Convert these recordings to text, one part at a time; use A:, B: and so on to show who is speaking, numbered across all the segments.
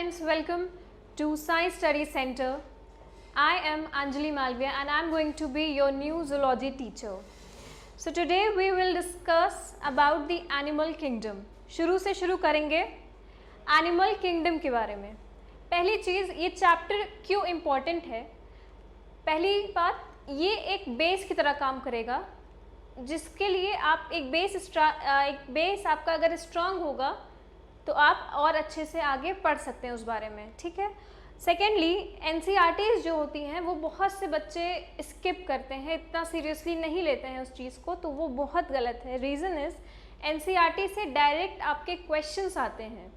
A: friends, welcome to Science Study Center. I am Anjali Malviya and I am going to be your new zoology teacher. So today we will discuss about the animal kingdom. शुरू से शुरू करेंगे animal kingdom के बारे में. पहली चीज़, ये chapter क्यों इम्पॉर्टेंट है. पहली बात, ये एक बेस की तरह काम करेगा, जिसके लिए आप एक बेस आपका अगर स्ट्रांग होगा तो आप और अच्छे से आगे पढ़ सकते हैं उस बारे में. ठीक है. सेकेंडली, एनसीईआरटीज़ जो होती हैं वो बहुत से बच्चे स्किप करते हैं, इतना सीरियसली नहीं लेते हैं उस चीज़ को, तो वो बहुत गलत है. रीज़न इज़ एनसीईआरटी से डायरेक्ट आपके क्वेश्चंस आते हैं,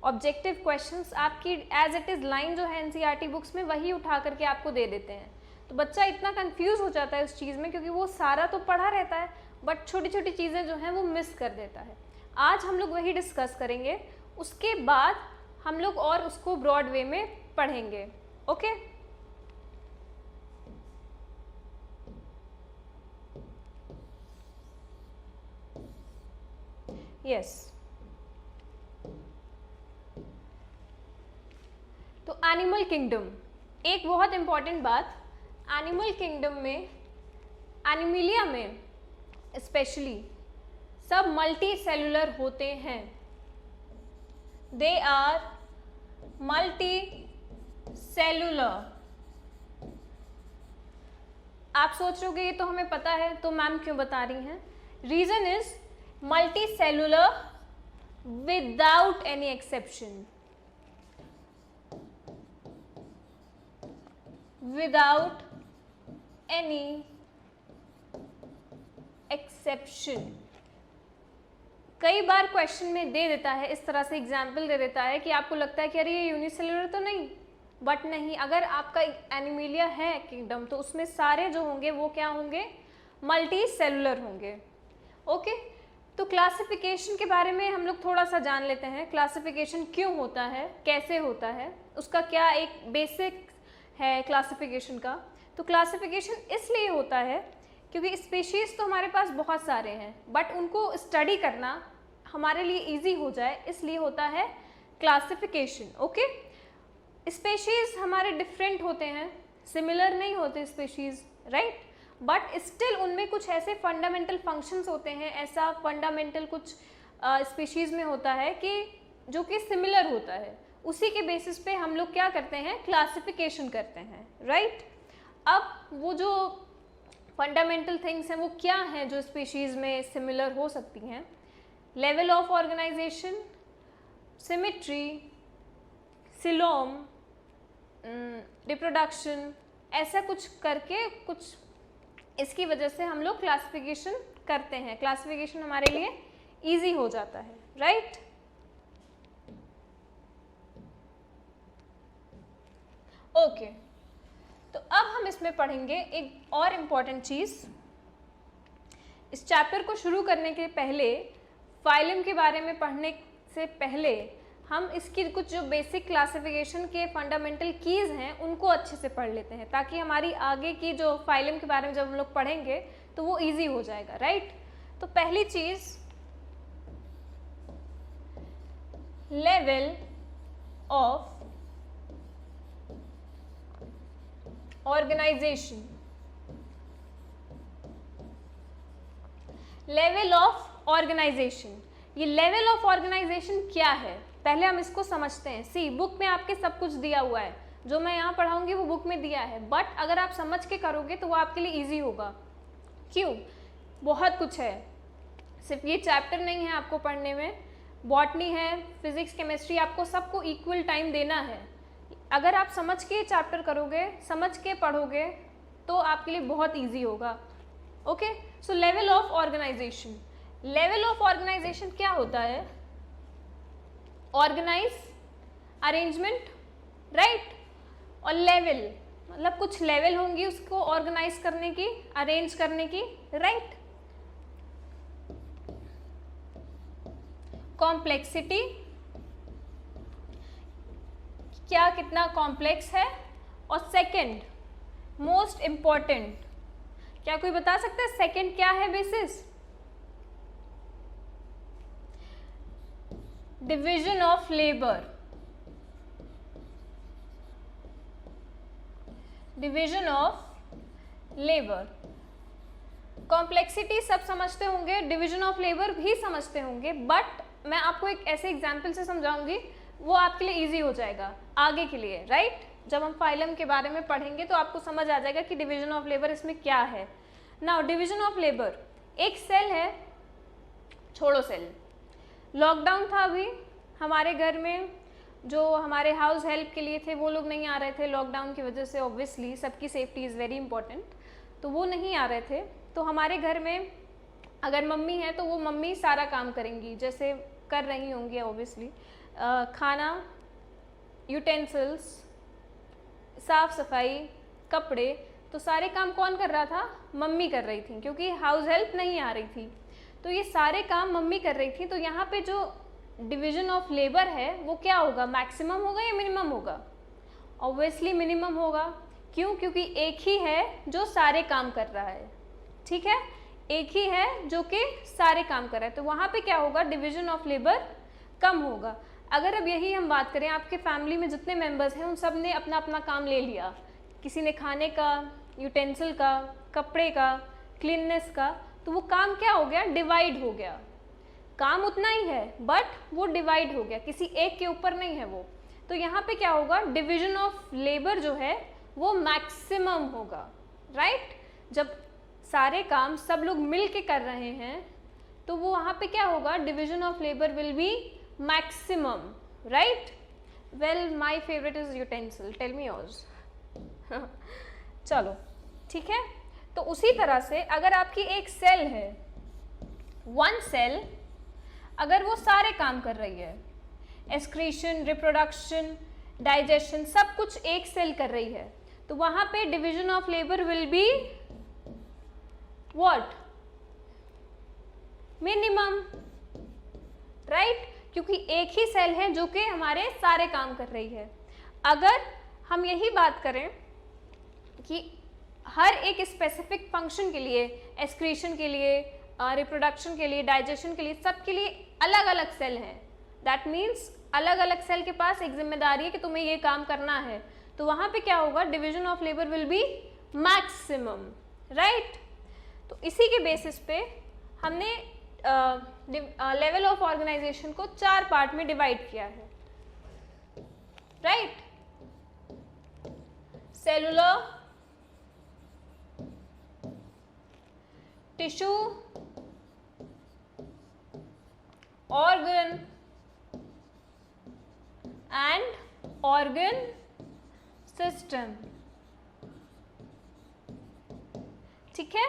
A: ऑब्जेक्टिव क्वेश्चंस आपकी एज इट इज़ लाइन जो है एनसीईआरटी बुक्स में वही उठा करके आपको दे देते हैं. तो बच्चा इतना कंफ्यूज हो जाता है उस चीज़ में, क्योंकि वो सारा तो पढ़ा रहता है बट छोटी छोटी चीज़ें जो हैं वो मिस कर देता है. आज हम लोग वही डिस्कस करेंगे, उसके बाद हम लोग और उसको ब्रॉड वे में पढ़ेंगे. ओके. यस. तो एनिमल किंगडम, एक बहुत इंपॉर्टेंट बात, एनिमल किंगडम में, एनिमिलिया में स्पेशली सब मल्टी सेलुलर होते हैं. They are multi cellular. आप सोच रहे होगे ये तो हमें पता है, तो मैम क्यों बता रही हैं. Reason is multi cellular without any exception. Without any exception. कई बार क्वेश्चन में दे देता है, इस तरह से एग्जाम्पल दे देता है कि आपको लगता है कि अरे ये यूनिसेलुलर तो नहीं, बट नहीं, अगर आपका एनिमिलिया है किंगडम तो उसमें सारे जो होंगे वो क्या होंगे, मल्टी सेलुलर होंगे. ओके. तो क्लासिफिकेशन के बारे में हम लोग थोड़ा सा जान लेते हैं. क्लासिफिकेशन क्यों होता है, कैसे होता है, उसका क्या एक बेसिक है क्लासिफिकेशन का. तो क्लासिफिकेशन इसलिए होता है क्योंकि स्पीशीज़ तो हमारे पास बहुत सारे हैं, बट उनको स्टडी करना हमारे लिए इजी हो जाए, इसलिए होता है क्लासिफिकेशन. ओके. स्पीशीज़ हमारे डिफरेंट होते हैं, सिमिलर नहीं होते स्पीशीज़, राइट, बट स्टिल उनमें कुछ ऐसे फंडामेंटल फंक्शंस होते हैं, ऐसा फंडामेंटल कुछ स्पीशीज़ में होता है कि जो कि सिमिलर होता है. उसी के बेसिस पे हम लोग क्या करते हैं, क्लासिफिकेशन करते हैं, राइट. अब वो जो फंडामेंटल थिंग्स हैं वो क्या हैं जो स्पीशीज़ में सिमिलर हो सकती हैं. Level of organisation, symmetry, coelom, reproduction, ऐसा कुछ करके कुछ इसकी वजह से हम लोग क्लासिफिकेशन करते हैं. क्लासिफिकेशन हमारे लिए इजी हो जाता है, राइट. ओके. तो अब हम इसमें पढ़ेंगे एक और इम्पॉर्टेंट चीज़. इस चैप्टर को शुरू करने के पहले, फाइलम के बारे में पढ़ने से पहले हम इसकी कुछ जो बेसिक क्लासिफिकेशन के फंडामेंटल कीज़ हैं उनको अच्छे से पढ़ लेते हैं, ताकि हमारी आगे की जो फाइलम के बारे में जब हम लोग पढ़ेंगे तो वो इजी हो जाएगा, राइट. तो पहली चीज़, level of organisation. Level of organisation, ये लेवल ऑफ ऑर्गेनाइजेशन क्या है पहले हम इसको समझते हैं. सी, बुक में आपके सब कुछ दिया हुआ है, जो मैं यहाँ पढ़ाऊंगी वो बुक में दिया है, बट अगर आप समझ के करोगे तो वो आपके लिए इजी होगा. क्यों, बहुत कुछ है, सिर्फ ये चैप्टर नहीं है आपको पढ़ने में, बॉटनी है, फिजिक्स, केमिस्ट्री, आपको सबको इक्वल टाइम देना है. अगर आप समझ के चैप्टर करोगे, समझ के पढ़ोगे तो आपके लिए बहुत इजी होगा. Okay. So level of organisation. Level of organisation क्या होता है, ऑर्गेनाइज, अरेंजमेंट, राइट, और लेवल मतलब कुछ लेवल होंगी उसको ऑर्गेनाइज करने की, अरेंज करने की, राइट. कॉम्प्लेक्सिटी, क्या कितना कॉम्प्लेक्स है, और सेकंड मोस्ट इम्पॉर्टेंट, क्या कोई बता सकता है सेकंड क्या है basis, division of labour. Division of labour. Complexity सब समझते होंगे, डिवीजन ऑफ लेबर भी समझते होंगे, बट मैं आपको एक ऐसे एग्जाम्पल से समझाऊंगी वो आपके लिए इजी हो जाएगा आगे के लिए, राइट? जब हम फाइलम के बारे में पढ़ेंगे तो आपको समझ आ जाएगा कि डिवीजन ऑफ लेबर इसमें क्या है। नाउ डिवीजन ऑफ लेबर, एक सेल है, छोड़ो सेल, लॉकडाउन था अभी हमारे घर में, जो हमारे हाउस हेल्प के लिए थे वो लोग नहीं आ रहे थे लॉकडाउन की वजह से, ऑब्वियसली सबकी सेफ्टी इज़ वेरी इंपॉर्टेंट, तो वो नहीं आ रहे थे। तो हमारे घर में अगर मम्मी है तो वो मम्मी सारा काम करेंगी, जैसे कर रही होंगी ऑब्वियसली, खाना, यूटेंसिल्स, साफ सफाई, कपड़े, तो सारे काम कौन कर रहा था? मम्मी कर रही थी, क्योंकि हाउस हेल्प नहीं आ रही थी, तो ये सारे काम मम्मी कर रही थी। तो यहाँ पे जो डिवीजन ऑफ लेबर है वो क्या होगा? मैक्सिमम होगा या मिनिमम होगा? ऑब्वियसली मिनिमम होगा। क्यों? क्योंकि एक ही है जो सारे काम कर रहा है, ठीक है, एक ही है जो कि सारे काम कर रहा है, तो वहाँ पे क्या होगा? डिवीजन ऑफ लेबर कम होगा। अगर अब यही हम बात करें, आपके फैमिली में जितने मेंबर्स हैं उन सब ने अपना अपना काम ले लिया, किसी ने खाने का, यूटेंसिल का, कपड़े का, क्लीननेस का, तो वो काम क्या हो गया? डिवाइड हो गया। काम उतना ही है बट वो डिवाइड हो गया, किसी एक के ऊपर नहीं है वो। तो यहाँ पे क्या होगा? डिवीजन ऑफ लेबर जो है वो मैक्सिमम होगा, राइट? जब सारे काम सब लोग मिल के कर रहे हैं तो वो वहाँ पे क्या होगा? Division of labour will be maximum, right? Well my favourite is utensil, tell me yours. चलो ठीक है, तो उसी तरह से अगर आपकी एक सेल है, वन सेल, अगर वो सारे काम कर रही है, एक्सक्रीशन, रिप्रोडक्शन, डाइजेशन, सब कुछ एक सेल कर रही है, तो वहां पे division of labour will be what? Minimum, right? क्योंकि एक ही सेल है जो कि हमारे सारे काम कर रही है। अगर हम यही बात करें कि हर एक स्पेसिफिक फंक्शन के लिए, एक्सक्रीशन के लिए, रिप्रोडक्शन के लिए, डाइजेशन के लिए, सबके लिए अलग अलग सेल हैं, दैट मीन्स अलग अलग सेल के पास एक जिम्मेदारी है कि तुम्हें ये काम करना है, तो वहाँ पे क्या होगा? Division of labour will be maximum, right? तो इसी के बेसिस पे हमने लेवल ऑफ ऑर्गेनाइजेशन को 4 पार्ट में डिवाइड किया है, right? Cellular, tissue, organ and organ system, ठीक है?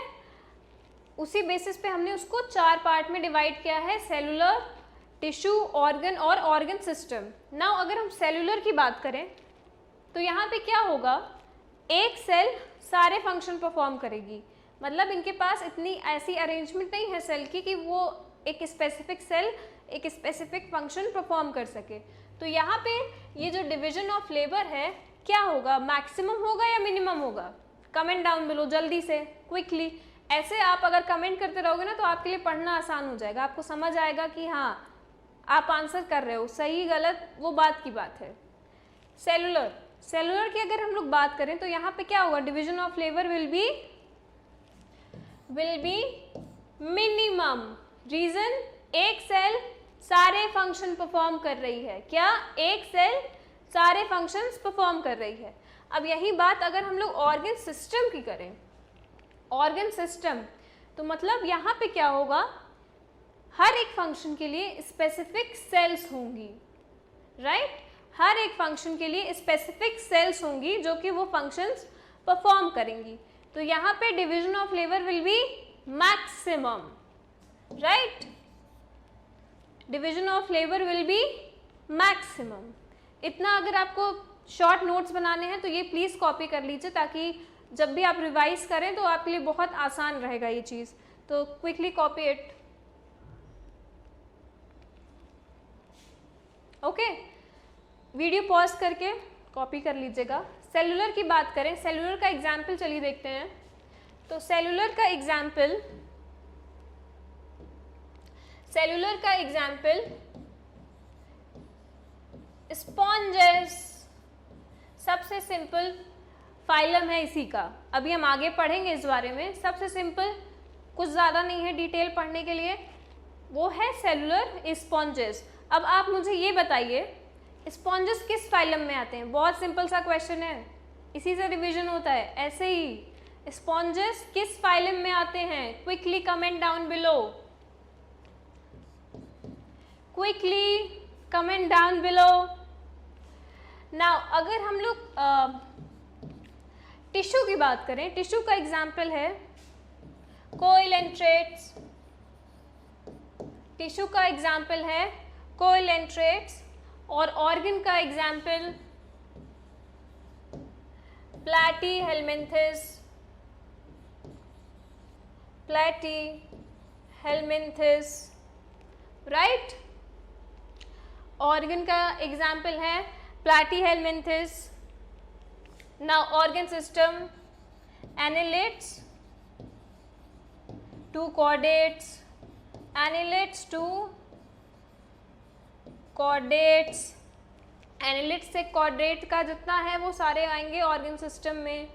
A: उसी बेसिस पे हमने उसको 4 पार्ट में डिवाइड किया है, सेलुलर, टिश्यू, ऑर्गन और ऑर्गन सिस्टम। नाउ अगर हम सेलुलर की बात करें तो यहाँ पे क्या होगा? एक सेल सारे फंक्शन परफॉर्म करेगी, मतलब इनके पास इतनी ऐसी अरेंजमेंट नहीं है सेल की कि वो एक स्पेसिफिक सेल एक स्पेसिफिक फंक्शन परफॉर्म कर सके। तो यहाँ पे ये जो डिवीजन ऑफ लेबर है क्या होगा? मैक्सिमम होगा या मिनिमम होगा? कमेंट डाउन बिलो जल्दी से, क्विकली। ऐसे आप अगर कमेंट करते रहोगे ना तो आपके लिए पढ़ना आसान हो जाएगा, आपको समझ आएगा कि हाँ आप आंसर कर रहे हो, सही गलत वो बात की बात है। सेलुलर, सेलुलर की अगर हम लोग बात करें तो यहाँ पे क्या होगा? Division of labour will be minimum. Reason, एक सेल सारे फंक्शन परफॉर्म कर रही है। क्या? एक सेल सारे फंक्शंस परफॉर्म कर रही है। अब यही बात अगर हम लोग ऑर्गन सिस्टम की करें, ऑर्गन सिस्टम, तो मतलब यहाँ पे क्या होगा? हर एक फंक्शन के लिए स्पेसिफिक सेल्स होंगी, राइट? हर एक फंक्शन के लिए स्पेसिफिक सेल्स होंगी जो कि वो फंक्शंस परफॉर्म करेंगी। तो यहाँ पे division of labour will be maximum, right? Division of labour will be maximum. इतना अगर आपको शॉर्ट नोट्स बनाने हैं तो ये प्लीज़ कॉपी कर लीजिए, ताकि जब भी आप रिवाइज करें तो आपके लिए बहुत आसान रहेगा ये चीज़। तो quickly copy it, okay? Video pause करके कॉपी कर लीजिएगा। सेलुलर की बात करें, सेलुलर का एग्जाम्पल चलिए देखते हैं। तो सेलुलर का एग्जाम्पल स्पॉन्जेस, सबसे सिंपल फाइलम है इसी का। अभी हम आगे पढ़ेंगे इस बारे में। सबसे सिंपल, कुछ ज़्यादा नहीं है डिटेल पढ़ने के लिए, वो है सेलुलर स्पॉन्जेस। अब आप मुझे ये बताइए, स्पॉन्जेस किस फाइलम में आते हैं? बहुत सिंपल सा क्वेश्चन है, इसी से रिवीजन होता है। ऐसे ही स्पॉन्जेस किस फाइलम में आते हैं? Quickly comment down below, quickly comment down below. Now अगर हम लोग टिश्यू की बात करें, टिश्यू का एग्जाम्पल है कोइलेंट्रेट्स। टिश्यू का एग्जाम्पल है कोइलेंट्रेट्स, और ऑर्गन का example platyhelminthes, platyhelminthes, right. Organ का एग्जाम्पल है platyhelminthes. Now organ system, annelids, to chordates, annelids to chordates, annelids से कॉर्डेट का जितना है वो सारे आएंगे ऑर्गन सिस्टम में,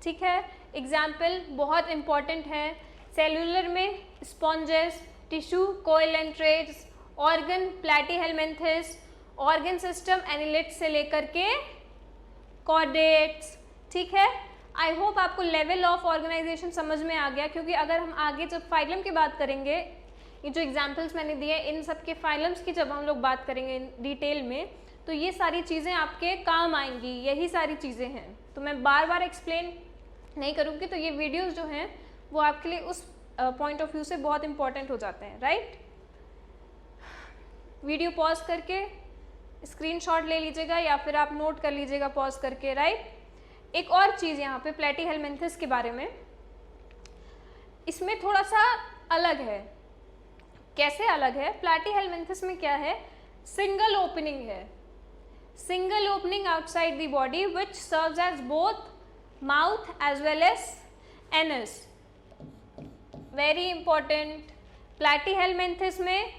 A: ठीक है। एग्जाम्पल बहुत इंपॉर्टेंट है, सेलुलर में sponges, tissue coelenterates, organ platyhelminthes, organ system annelids से लेकर के कॉर्डेट्स, ठीक है। आई होप आपको लेवल ऑफ ऑर्गेनाइजेशन समझ में आ गया, क्योंकि अगर हम आगे जब फाइलम की बात करेंगे, ये जो एग्जाम्पल्स मैंने दिए इन सब के फाइलम्स की जब हम लोग बात करेंगे डिटेल में, तो ये सारी चीज़ें आपके काम आएंगी, यही सारी चीज़ें हैं। तो मैं बार बार एक्सप्लेन नहीं करूँगी, तो ये वीडियोस जो हैं वो आपके लिए उस पॉइंट ऑफ व्यू से बहुत इंपॉर्टेंट हो जाते हैं, राइट। वीडियो पॉज करके स्क्रीनशॉट ले लीजिएगा या फिर आप नोट कर लीजिएगा पॉज करके, राइट। एक और चीज़ यहाँ पे प्लैटीहेल्मिन्थेस के बारे में, इसमें थोड़ा सा अलग है। कैसे अलग है? प्लैटीहेल्मिन्थेस में क्या है, सिंगल ओपनिंग है, single opening outside the body which serves as both mouth as well as anus. Very important, platyhelminthes में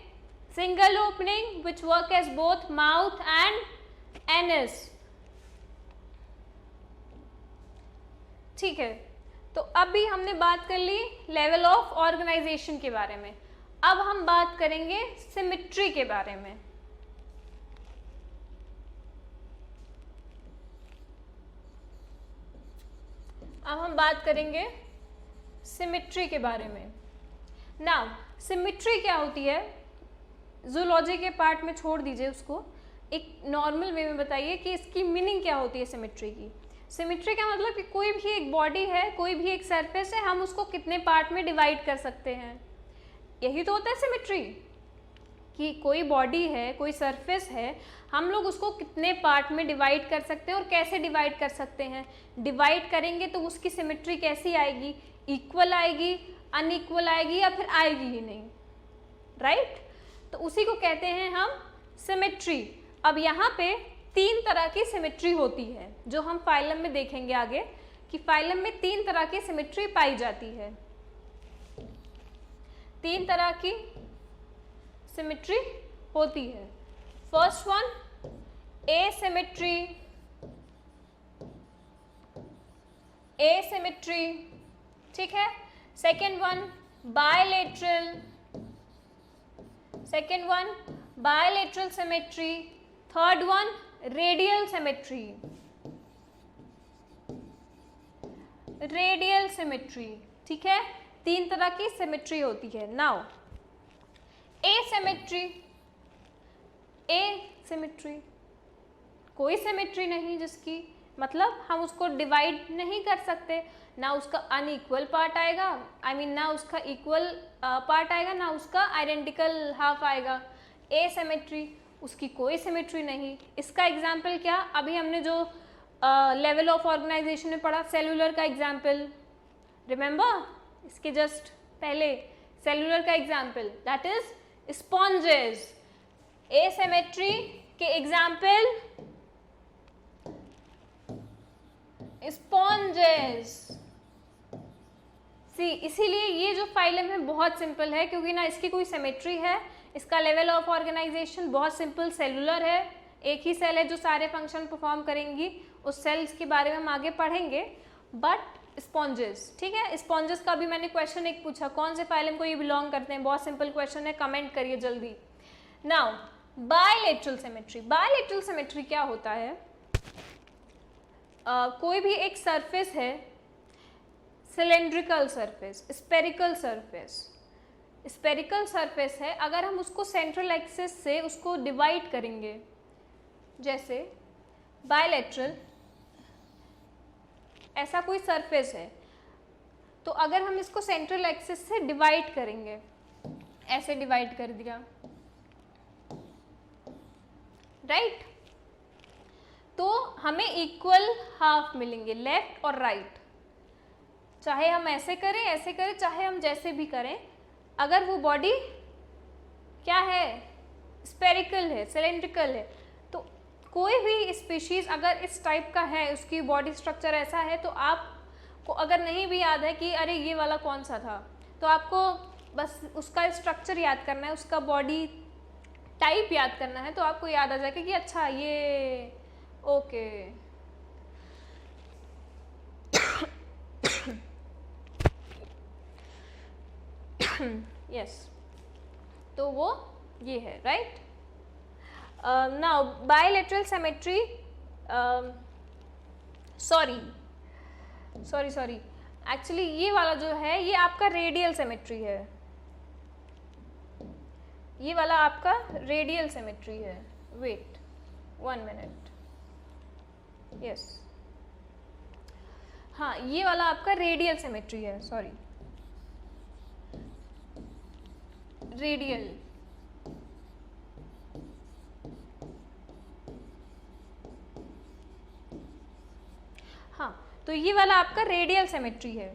A: single opening which work as both mouth and anus, ठीक है। तो अभी हमने बात कर ली लेवल ऑफ ऑर्गेनाइजेशन के बारे में, अब हम बात करेंगे सिमेट्री के बारे में। अब हम बात करेंगे सिमेट्री के बारे में। नाउ सिमेट्री क्या होती है, जूलॉजी के पार्ट में छोड़ दीजिए उसको, एक नॉर्मल वे में बताइए कि इसकी मीनिंग क्या होती है सिमेट्री की। सिमेट्री का मतलब कि कोई भी एक बॉडी है, कोई भी एक सरफेस है, हम उसको कितने पार्ट में डिवाइड कर सकते हैं, यही तो होता है सिमेट्री। कि कोई बॉडी है, कोई सरफेस है, हम लोग उसको कितने पार्ट में डिवाइड कर सकते हैं और कैसे डिवाइड कर सकते हैं। डिवाइड करेंगे तो उसकी सिमेट्री कैसी आएगी, इक्वल आएगी, अनइक्वल आएगी या फिर आएगी ही नहीं, राइट। तो उसी को कहते हैं हम सिमेट्री। अब यहाँ पे तीन तरह की सिमेट्री होती है, जो हम फाइलम में देखेंगे आगे कि फाइलम में तीन तरह की सिमेट्री पाई जाती है। तीन तरह की सिमेट्री होती है। फर्स्ट वन एसिमेट्री, एसिमेट्री, ठीक है। Second one bilateral, second one bilateral symmetry, third one radial symmetry, radial symmetry, ठीक है। तीन तरह की सिमेट्री होती है। नाउ एसिमेट्री, एसिमेट्री कोई सिमेट्री नहीं जिसकी मतलब हम उसको डिवाइड नहीं कर सकते, ना उसका अनइक्वल पार्ट आएगा, ना उसका इक्वल पार्ट आएगा, ना उसका आइडेंटिकल हाफ आएगा। एसिमेट्री, उसकी कोई सिमेट्री नहीं। इसका एग्जाम्पल क्या, अभी हमने जो लेवल ऑफ ऑर्गेनाइजेशन में पढ़ा, सेलुलर का एग्जाम्पल, रिमेंबर इसके जस्ट पहले सेलुलर का example that is sponges. Asymmetry के एग्जाम्पल स्पॉन्जेस। सी इसीलिए ये जो फाइलम है बहुत सिंपल है, क्योंकि ना इसकी कोई सिमेट्री है, इसका लेवल ऑफ ऑर्गेनाइजेशन बहुत सिंपल सेलुलर है, एक ही सेल है जो सारे फंक्शन परफॉर्म करेंगी, उस सेल्स के बारे में हम आगे पढ़ेंगे, बट स्पॉन्जेस, ठीक है। स्पॉन्जेस का भी मैंने क्वेश्चन एक पूछा, कौन से फाइलम को ये बिलोंग करते हैं, बहुत सिंपल क्वेश्चन है, कमेंट करिए जल्दी। Now bilateral symmetry, bilateral symmetry क्या होता है, कोई भी एक सरफेस है, cylindrical surface, spherical surface, spherical surface है, अगर हम उसको सेंट्रल एक्सिस से उसको डिवाइड करेंगे, जैसे बायलैटरल ऐसा कोई सरफेस है, तो अगर हम इसको सेंट्रल एक्सिस से डिवाइड करेंगे, ऐसे डिवाइड कर दिया, राइट, तो हमें इक्वल हाफ मिलेंगे, लेफ्ट और राइट, चाहे हम ऐसे करें, चाहे हम जैसे भी करें, अगर वो बॉडी क्या है, स्पेरिकल है, सिलेंड्रिकल है, तो कोई भी स्पीशीज अगर इस टाइप का है, उसकी बॉडी स्ट्रक्चर ऐसा है, तो आपको अगर नहीं भी याद है कि अरे ये वाला कौन सा था, तो आपको बस उसका स्ट्रक्चर याद करना है, उसका बॉडी टाइप याद करना है, तो आपको याद आ जाएगा कि अच्छा ये ओके। यस, तो वो ये है, right. Now bilateral symmetry, sorry actually ये वाला जो है ये आपका रेडियल सिमेट्री है, ये वाला आपका रेडियल सिमेट्री है, वेट 1 मिनट, यस, हाँ ये वाला आपका रेडियल सिमेट्री है, सॉरी रेडियल, हाँ, तो ये वाला आपका रेडियल सिमेट्री है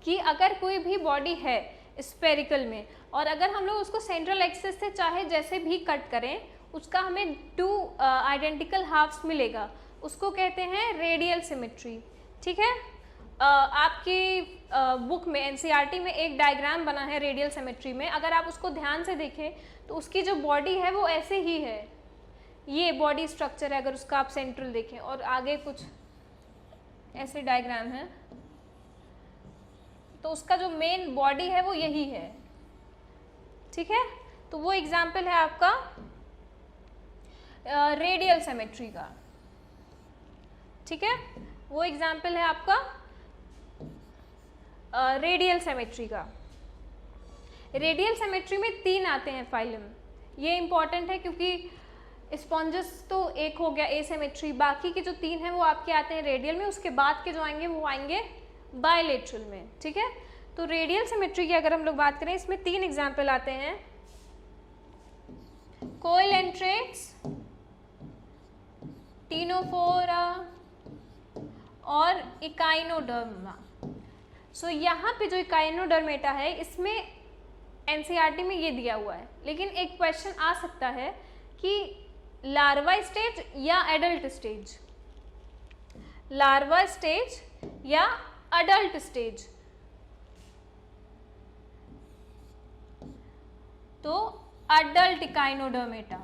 A: कि अगर कोई भी बॉडी है स्पेरिकल में और अगर हम लोग उसको सेंट्रल एक्सिस से चाहे जैसे भी कट करें, उसका हमें 2 आइडेंटिकल हाफ्स मिलेगा, उसको कहते हैं रेडियल सिमेट्री, ठीक है। आपकी बुक में एनसीईआरटी में एक डायग्राम बना है रेडियल सिमेट्री में, अगर आप उसको ध्यान से देखें तो उसकी जो बॉडी है वो ऐसे ही है, ये बॉडी स्ट्रक्चर है, अगर उसका आप सेंट्रल देखें, और आगे कुछ ऐसे डायग्राम है, तो उसका जो मेन बॉडी है वो यही है, ठीक है। तो वो एग्जाम्पल है आपका रेडियल सिमेट्री का, ठीक है, वो एग्जाम्पल है आपका रेडियल सिमेट्री का। रेडियल सिमेट्री में 3 आते हैं फाइलम, ये इंपॉर्टेंट है क्योंकि स्पॉन्जेस तो एक हो गया एसिमेट्री, बाकी के जो 3 हैं वो आपके आते हैं रेडियल में, उसके बाद के जो आएंगे वो आएंगे बायलैटरल में, ठीक है। तो रेडियल सिमेट्री की अगर हम लोग बात करें, इसमें 3 एग्जाम्पल आते हैं, कोइलेंट्रेट्स, टिनोफोरा और इकाइनोडर्मा। सो यहाँ पे जो इकाइनोडर्मेटा है, इसमें एनसीईआरटी में ये दिया हुआ है, लेकिन एक क्वेश्चन आ सकता है कि लार्वा स्टेज या एडल्ट स्टेज, लार्वा स्टेज या अडल्ट स्टेज, तो अडल्ट इकाइनोडर्मेटा,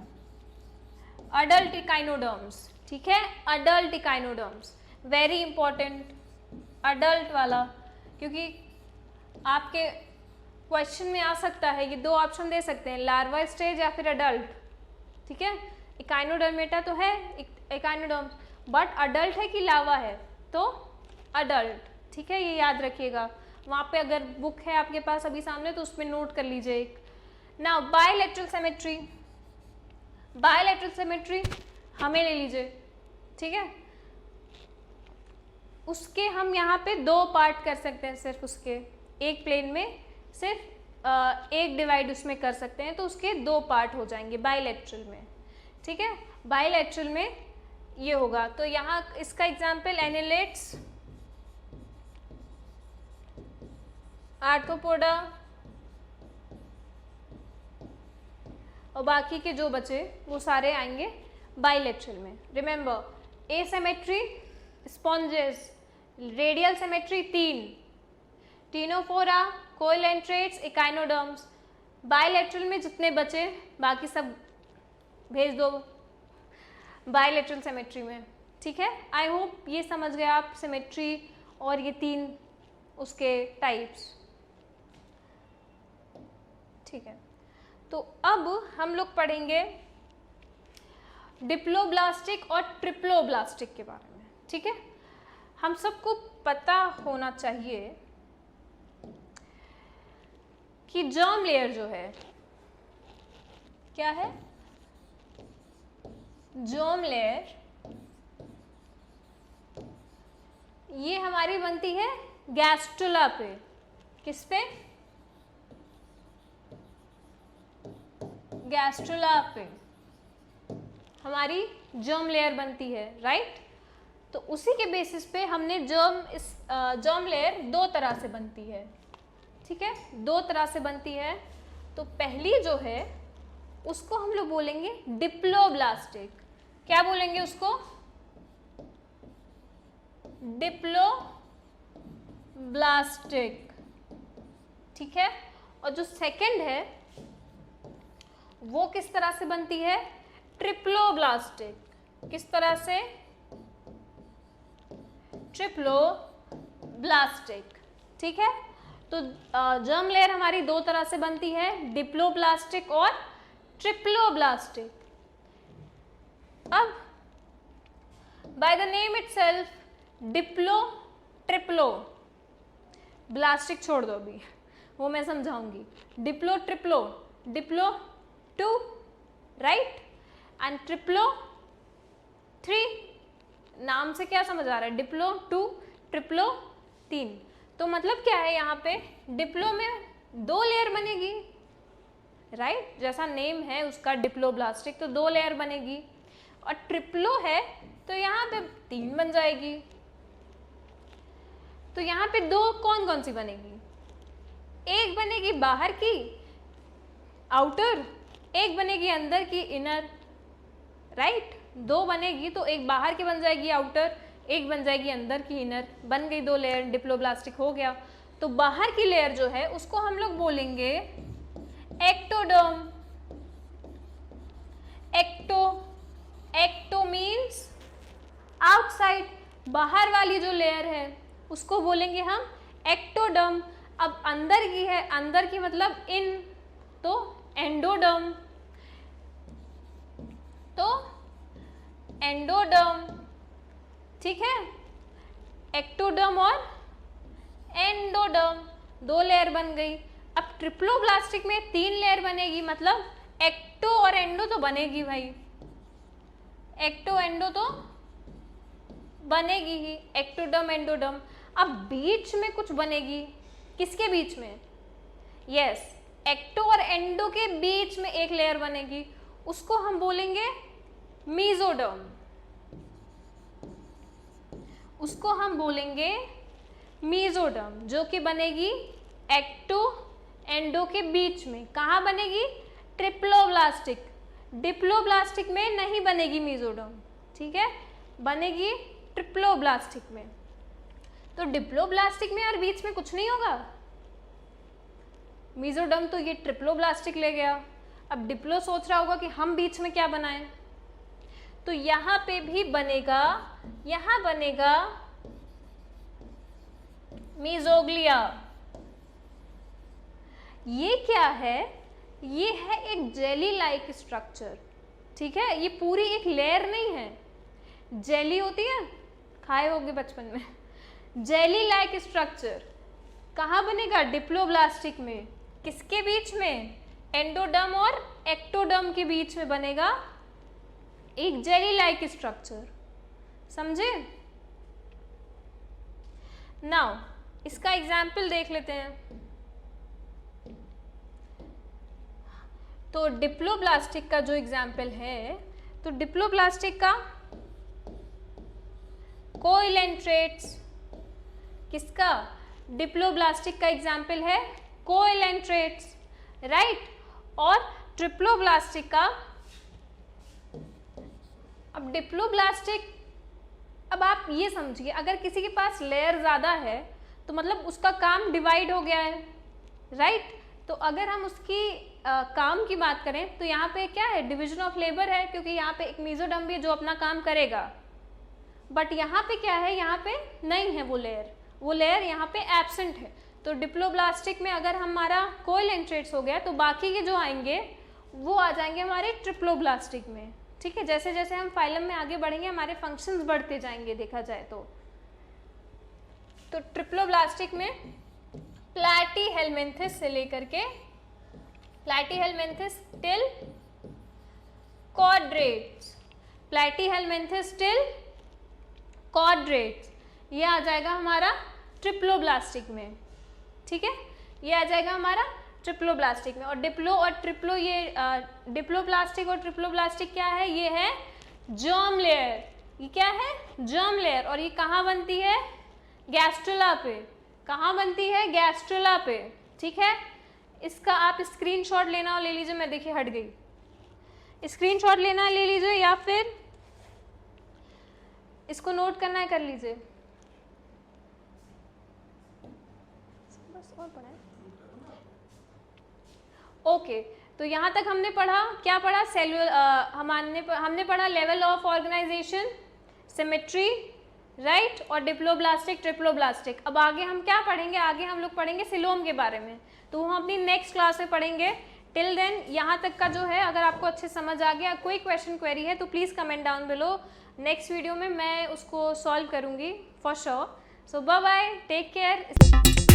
A: अडल्ट इकाइनोडर्म्स, ठीक है, adult echinoderms, very important adult वाला, क्योंकि आपके क्वेश्चन में आ सकता है, ये 2 ऑप्शन दे सकते हैं, लार्वा स्टेज या फिर अडल्ट, ठीक है। इकाइनोडर्मेटा तो है इकाइनोडर्म्स, बट अडल्ट है कि लार्वा है, तो अडल्ट, ठीक है, ये याद रखिएगा। वहाँ पे अगर बुक है आपके पास अभी सामने तो उसमें नोट कर लीजिए एक। Now bilateral symmetry, bilateral symmetry हमें ले लीजिए, ठीक है, उसके हम यहाँ पे 2 पार्ट कर सकते हैं, सिर्फ उसके एक प्लेन में सिर्फ एक डिवाइड उसमें कर सकते हैं, तो उसके 2 पार्ट हो जाएंगे बायलैटरल में, ठीक है। बायलैटरल में ये होगा, तो यहाँ इसका एग्जाम्पल एनिलेट्स, आर्थ्रोपोडा और बाकी के जो बचे वो सारे आएंगे बायलैटरल में। Remember asymmetry sponges, radial symmetry 3, ctenophora, coelenterates, echinoderms, bilateral में जितने बचे बाकी सब भेज दो बायलैटरल सिमेट्री में, ठीक है, आई होप ये समझ गए आप सिमेट्री और ये 3 उसके टाइप्स। ठीक है, तो अब हम लोग पढ़ेंगे डिप्लोब्लास्टिक और ट्रिप्लोब्लास्टिक के बारे में। ठीक है, हम सबको पता होना चाहिए कि जर्म लेयर जो है क्या है, जर्म लेयर ये हमारी बनती है गैस्ट्रुला पे। किस पे? गैस्ट्रुला पे हमारी जर्म लेयर बनती है, राइट। तो उसी के बेसिस पे हमने जर्म लेयर 2 तरह से बनती है। ठीक है, 2 तरह से बनती है। तो पहली जो है उसको हम लोग बोलेंगे डिप्लोब्लास्टिक। क्या बोलेंगे उसको? डिप्लोब्लास्टिक। ठीक है, और जो सेकंड है वो किस तरह से बनती है? ट्रिप्लोब्लास्टिक। किस तरह से? ट्रिप्लोब्लास्टिक। ठीक है, तो जर्म लेयर हमारी 2 तरह से बनती है, डिप्लोब्लास्टिक और ट्रिप्लोब्लास्टिक। अब by the name itself diplo triplo, blastic छोड़ दो अभी, वो मैं समझाऊंगी। Diplo triplo, diplo 2 right and triplo 3। नाम से क्या समझ आ रहा है? Diplo 2, triplo 3। तो मतलब क्या है यहाँ पे? डिप्लो में 2 लेयर बनेगी, राइट, जैसा नेम है उसका डिप्लोब्लास्टिक, तो 2 लेयर बनेगी। और ट्रिप्लो है तो यहाँ पे 3 बन जाएगी। तो यहाँ पे 2 कौन कौन सी बनेगी? एक बनेगी बाहर की आउटर, एक बनेगी अंदर की इनर, राइट। 2 बनेगी तो एक बाहर की बन जाएगी आउटर, एक बन जाएगी अंदर की इनर, बन गई 2 लेयर, डिप्लोब्लास्टिक हो गया। तो बाहर की लेयर जो है उसको हम लोग बोलेंगे एक्टोडर्म। एक्टो मीन्स आउटसाइड, बाहर वाली जो लेयर है उसको बोलेंगे हम एक्टोडर्म। अब अंदर की है, अंदर की मतलब इन, तो एंडोडर्म। तो एंडोडर्म, ठीक है, एक्टोडर्म और एंडोडर्म 2 लेयर बन गई। अब ट्रिप्लोब्लास्टिक में 3 लेयर बनेगी, मतलब एक्टो और एंडो तो बनेगी भाई, एक्टो एंडो तो बनेगी ही, एक्टोडर्म एंडोडर्म। अब बीच में कुछ बनेगी, किसके बीच में? यस, एक्टो और एंडो के बीच में एक लेयर बनेगी, उसको हम बोलेंगे मीजोडर्म। उसको हम बोलेंगे मीजोडर्म, जो कि बनेगी एक्टो एंडो के बीच में। कहाँ बनेगी? ट्रिप्लोब्लास्टिक। डिप्लोब्लास्टिक में नहीं बनेगी मीजोडर्म, ठीक है, बनेगी ट्रिप्लोब्लास्टिक में। तो डिप्लोब्लास्टिक में यार बीच में कुछ नहीं होगा, मीजोडर्म तो ये ट्रिप्लोब्लास्टिक ले गया। अब डिप्लो सोच रहा होगा कि हम बीच में क्या बनाएं, तो यहां पे भी बनेगा, यहां बनेगा मीजोग्लिया। ये क्या है? ये है एक जेली लाइक स्ट्रक्चर, ठीक है, ये पूरी एक लेयर नहीं है। जेली होती है, खाए होगे बचपन में, जेली लाइक स्ट्रक्चर कहाँ बनेगा? डिप्लोब्लास्टिक में। किसके बीच में? एंडोडर्म और एक्टोडर्म के बीच में बनेगा एक जेली लाइक स्ट्रक्चर, समझे? नाउ इसका एग्जाम्पल देख लेते हैं। तो डिप्लोब्लास्टिक का जो एग्जाम्पल है, तो डिप्लोब्लास्टिक का कोइलेंट्रेट्स, किसका? डिप्लोब्लास्टिक का एग्जाम्पल है कोइलेंट्रेट्स, राइट। और ट्रिप्लोब्लास्टिक का, अब डिप्लोब्लास्टिक, अब आप ये समझिए, अगर किसी के पास लेयर ज़्यादा है तो मतलब उसका काम डिवाइड हो गया है, राइट। तो अगर हम उसकी काम की बात करें तो यहाँ पे क्या है? डिवीजन ऑफ लेबर है, क्योंकि यहाँ पे एक मीजोडर्म भी है जो अपना काम करेगा, बट यहाँ पे क्या है, यहाँ पे नहीं है वो लेयर यहाँ पे एब्सेंट है। तो डिप्लोब्लास्टिक में अगर हमारा कोइलेंट्रेट्स हो गया तो बाकी के जो आएंगे वो आ जाएंगे हमारे ट्रिप्लोब्लास्टिक में। ठीक है, जैसे जैसे हम फाइलम में आगे बढ़ेंगे हमारे फंक्शंस बढ़ते जाएंगे देखा जाए तो ट्रिप्लोब्लास्टिक में प्लैटीहेलमिन्थेस से लेकर के प्लैटीहेलमिन्थेस टिल कॉर्डेट्स, प्लैटीहेलमिन्थेस टिल कॉर्डेट्स, ये आ जाएगा हमारा ट्रिप्लोब्लास्टिक में। ठीक है, ये आ जाएगा हमारा ट्रिप्लोब्लास्टिक में। और डिप्लो और ट्रिप्लो, ये डिप्लोब्लास्टिक और ट्रिप्लोब्लास्टिक क्या है, ये है जर्म लेयर। ये क्या है, जर्म लेयर। और ये कहाँ बनती है, गैस्ट्रुला पे। कहाँ बनती है, गैस्ट्रुला पे। ठीक है, इसका आप स्क्रीनशॉट लेना हो ले लीजिए, मैं देखिए हट गई। स्क्रीनशॉट लेना है ले लीजिए या फिर इसको नोट करना है कर लीजिए। बस और पढ़ा है। ओके, तो यहाँ तक हमने पढ़ा, क्या पढ़ा, हमने पढ़ा level of organisation, symmetry, right, और डिप्लोब्लास्टिक, ट्रिप्लोब्लास्टिक। अब आगे हम क्या पढ़ेंगे, आगे हम लोग पढ़ेंगे सिलोम के बारे में, तो हम अपनी नेक्स्ट क्लास में पढ़ेंगे। टिल देन यहाँ तक का जो है, अगर आपको अच्छे समझ आ गया, कोई क्वेश्चन क्वेरी है तो please comment down below. Next video में मैं उसको सॉल्व करूँगी for sure. So bye bye, take care.